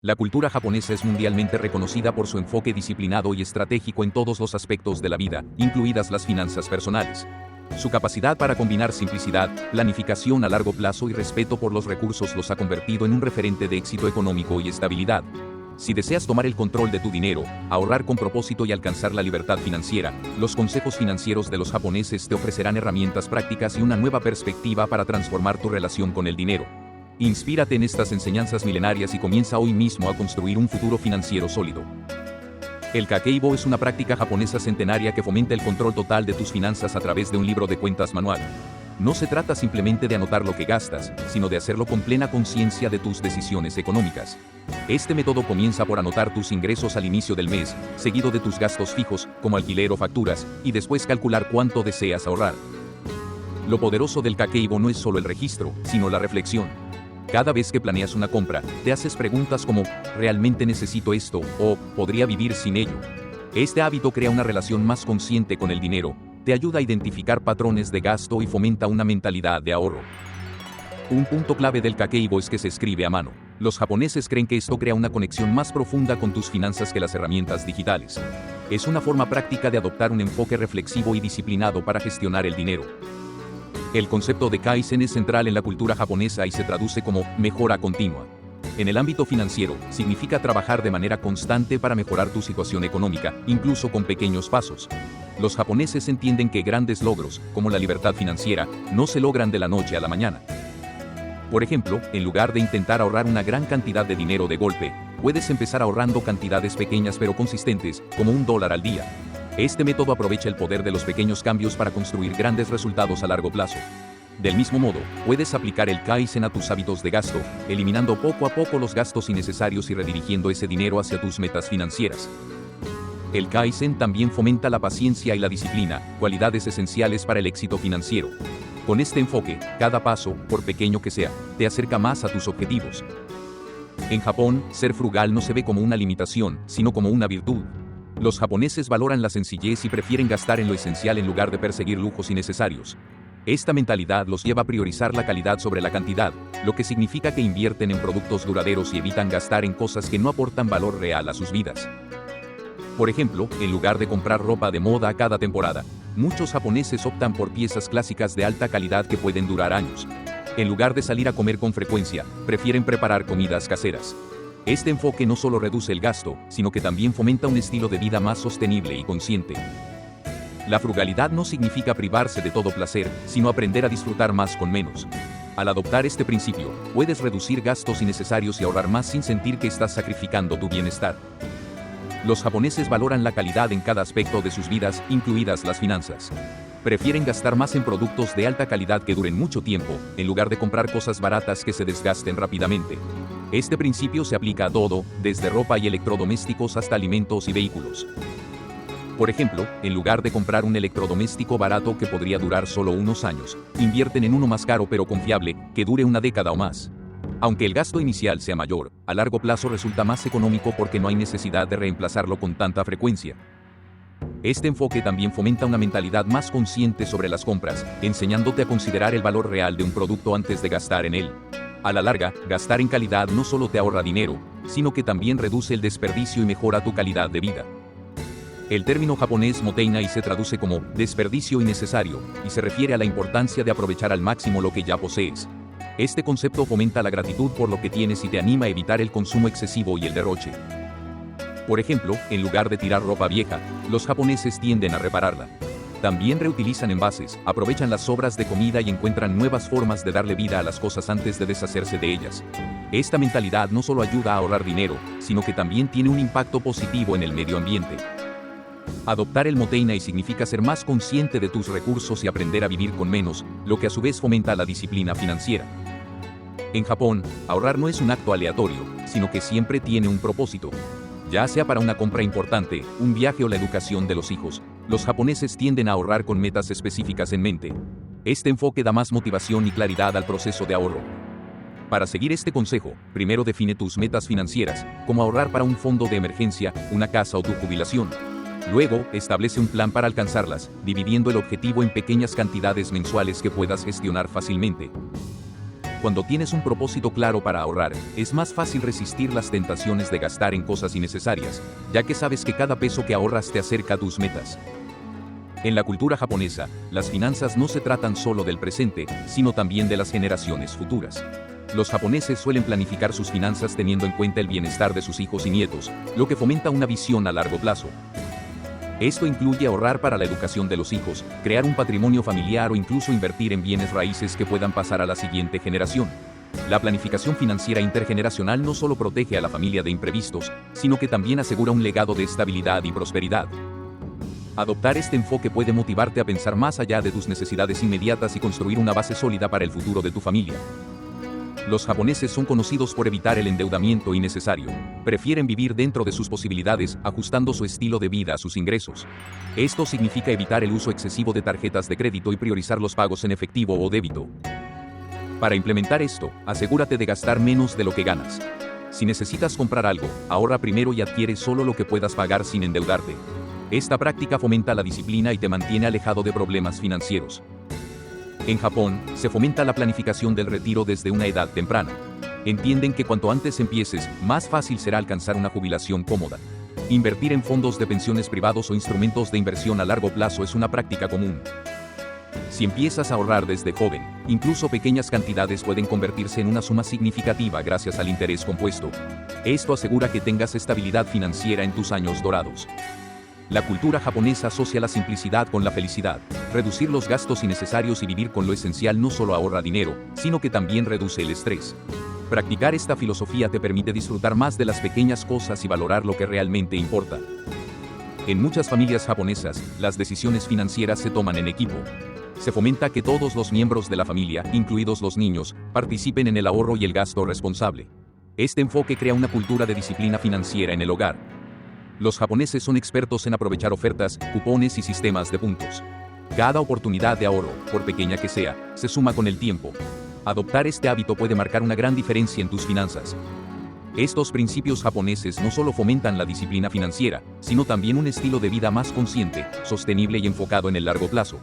La cultura japonesa es mundialmente reconocida por su enfoque disciplinado y estratégico en todos los aspectos de la vida, incluidas las finanzas personales. Su capacidad para combinar simplicidad, planificación a largo plazo y respeto por los recursos los ha convertido en un referente de éxito económico y estabilidad. Si deseas tomar el control de tu dinero, ahorrar con propósito y alcanzar la libertad financiera, los consejos financieros de los japoneses te ofrecerán herramientas prácticas y una nueva perspectiva para transformar tu relación con el dinero. Inspírate en estas enseñanzas milenarias y comienza hoy mismo a construir un futuro financiero sólido. El Kakeibo es una práctica japonesa centenaria que fomenta el control total de tus finanzas a través de un libro de cuentas manual. No se trata simplemente de anotar lo que gastas, sino de hacerlo con plena conciencia de tus decisiones económicas. Este método comienza por anotar tus ingresos al inicio del mes, seguido de tus gastos fijos, como alquiler o facturas, y después calcular cuánto deseas ahorrar. Lo poderoso del Kakeibo no es solo el registro, sino la reflexión. Cada vez que planeas una compra, te haces preguntas como, ¿realmente necesito esto? O, ¿podría vivir sin ello? Este hábito crea una relación más consciente con el dinero, te ayuda a identificar patrones de gasto y fomenta una mentalidad de ahorro. Un punto clave del Kakeibo es que se escribe a mano. Los japoneses creen que esto crea una conexión más profunda con tus finanzas que las herramientas digitales. Es una forma práctica de adoptar un enfoque reflexivo y disciplinado para gestionar el dinero. El concepto de Kaizen es central en la cultura japonesa y se traduce como mejora continua. En el ámbito financiero, significa trabajar de manera constante para mejorar tu situación económica, incluso con pequeños pasos. Los japoneses entienden que grandes logros, como la libertad financiera, no se logran de la noche a la mañana. Por ejemplo, en lugar de intentar ahorrar una gran cantidad de dinero de golpe, puedes empezar ahorrando cantidades pequeñas pero consistentes, como $1 al día. Este método aprovecha el poder de los pequeños cambios para construir grandes resultados a largo plazo. Del mismo modo, puedes aplicar el Kaizen a tus hábitos de gasto, eliminando poco a poco los gastos innecesarios y redirigiendo ese dinero hacia tus metas financieras. El Kaizen también fomenta la paciencia y la disciplina, cualidades esenciales para el éxito financiero. Con este enfoque, cada paso, por pequeño que sea, te acerca más a tus objetivos. En Japón, ser frugal no se ve como una limitación, sino como una virtud. Los japoneses valoran la sencillez y prefieren gastar en lo esencial en lugar de perseguir lujos innecesarios. Esta mentalidad los lleva a priorizar la calidad sobre la cantidad, lo que significa que invierten en productos duraderos y evitan gastar en cosas que no aportan valor real a sus vidas. Por ejemplo, en lugar de comprar ropa de moda cada temporada, muchos japoneses optan por piezas clásicas de alta calidad que pueden durar años. En lugar de salir a comer con frecuencia, prefieren preparar comidas caseras. Este enfoque no solo reduce el gasto, sino que también fomenta un estilo de vida más sostenible y consciente. La frugalidad no significa privarse de todo placer, sino aprender a disfrutar más con menos. Al adoptar este principio, puedes reducir gastos innecesarios y ahorrar más sin sentir que estás sacrificando tu bienestar. Los japoneses valoran la calidad en cada aspecto de sus vidas, incluidas las finanzas. Prefieren gastar más en productos de alta calidad que duren mucho tiempo, en lugar de comprar cosas baratas que se desgasten rápidamente. Este principio se aplica a todo, desde ropa y electrodomésticos hasta alimentos y vehículos. Por ejemplo, en lugar de comprar un electrodoméstico barato que podría durar solo unos años, invierten en uno más caro pero confiable, que dure una década o más. Aunque el gasto inicial sea mayor, a largo plazo resulta más económico porque no hay necesidad de reemplazarlo con tanta frecuencia. Este enfoque también fomenta una mentalidad más consciente sobre las compras, enseñándote a considerar el valor real de un producto antes de gastar en él. A la larga, gastar en calidad no solo te ahorra dinero, sino que también reduce el desperdicio y mejora tu calidad de vida. El término japonés moteinai se traduce como desperdicio innecesario, y se refiere a la importancia de aprovechar al máximo lo que ya posees. Este concepto fomenta la gratitud por lo que tienes y te anima a evitar el consumo excesivo y el derroche. Por ejemplo, en lugar de tirar ropa vieja, los japoneses tienden a repararla. También reutilizan envases, aprovechan las sobras de comida y encuentran nuevas formas de darle vida a las cosas antes de deshacerse de ellas. Esta mentalidad no solo ayuda a ahorrar dinero, sino que también tiene un impacto positivo en el medio ambiente. Adoptar el moteinai significa ser más consciente de tus recursos y aprender a vivir con menos, lo que a su vez fomenta la disciplina financiera. En Japón, ahorrar no es un acto aleatorio, sino que siempre tiene un propósito. Ya sea para una compra importante, un viaje o la educación de los hijos, los japoneses tienden a ahorrar con metas específicas en mente. Este enfoque da más motivación y claridad al proceso de ahorro. Para seguir este consejo, primero define tus metas financieras, como ahorrar para un fondo de emergencia, una casa o tu jubilación. Luego, establece un plan para alcanzarlas, dividiendo el objetivo en pequeñas cantidades mensuales que puedas gestionar fácilmente. Cuando tienes un propósito claro para ahorrar, es más fácil resistir las tentaciones de gastar en cosas innecesarias, ya que sabes que cada peso que ahorras te acerca a tus metas. En la cultura japonesa, las finanzas no se tratan solo del presente, sino también de las generaciones futuras. Los japoneses suelen planificar sus finanzas teniendo en cuenta el bienestar de sus hijos y nietos, lo que fomenta una visión a largo plazo. Esto incluye ahorrar para la educación de los hijos, crear un patrimonio familiar o incluso invertir en bienes raíces que puedan pasar a la siguiente generación. La planificación financiera intergeneracional no solo protege a la familia de imprevistos, sino que también asegura un legado de estabilidad y prosperidad. Adoptar este enfoque puede motivarte a pensar más allá de tus necesidades inmediatas y construir una base sólida para el futuro de tu familia. Los japoneses son conocidos por evitar el endeudamiento innecesario. Prefieren vivir dentro de sus posibilidades, ajustando su estilo de vida a sus ingresos. Esto significa evitar el uso excesivo de tarjetas de crédito y priorizar los pagos en efectivo o débito. Para implementar esto, asegúrate de gastar menos de lo que ganas. Si necesitas comprar algo, ahorra primero y adquiere solo lo que puedas pagar sin endeudarte. Esta práctica fomenta la disciplina y te mantiene alejado de problemas financieros. En Japón, se fomenta la planificación del retiro desde una edad temprana. Entienden que cuanto antes empieces, más fácil será alcanzar una jubilación cómoda. Invertir en fondos de pensiones privados o instrumentos de inversión a largo plazo es una práctica común. Si empiezas a ahorrar desde joven, incluso pequeñas cantidades pueden convertirse en una suma significativa gracias al interés compuesto. Esto asegura que tengas estabilidad financiera en tus años dorados. La cultura japonesa asocia la simplicidad con la felicidad. Reducir los gastos innecesarios y vivir con lo esencial no solo ahorra dinero, sino que también reduce el estrés. Practicar esta filosofía te permite disfrutar más de las pequeñas cosas y valorar lo que realmente importa. En muchas familias japonesas, las decisiones financieras se toman en equipo. Se fomenta que todos los miembros de la familia, incluidos los niños, participen en el ahorro y el gasto responsable. Este enfoque crea una cultura de disciplina financiera en el hogar. Los japoneses son expertos en aprovechar ofertas, cupones y sistemas de puntos. Cada oportunidad de ahorro, por pequeña que sea, se suma con el tiempo. Adoptar este hábito puede marcar una gran diferencia en tus finanzas. Estos principios japoneses no solo fomentan la disciplina financiera, sino también un estilo de vida más consciente, sostenible y enfocado en el largo plazo.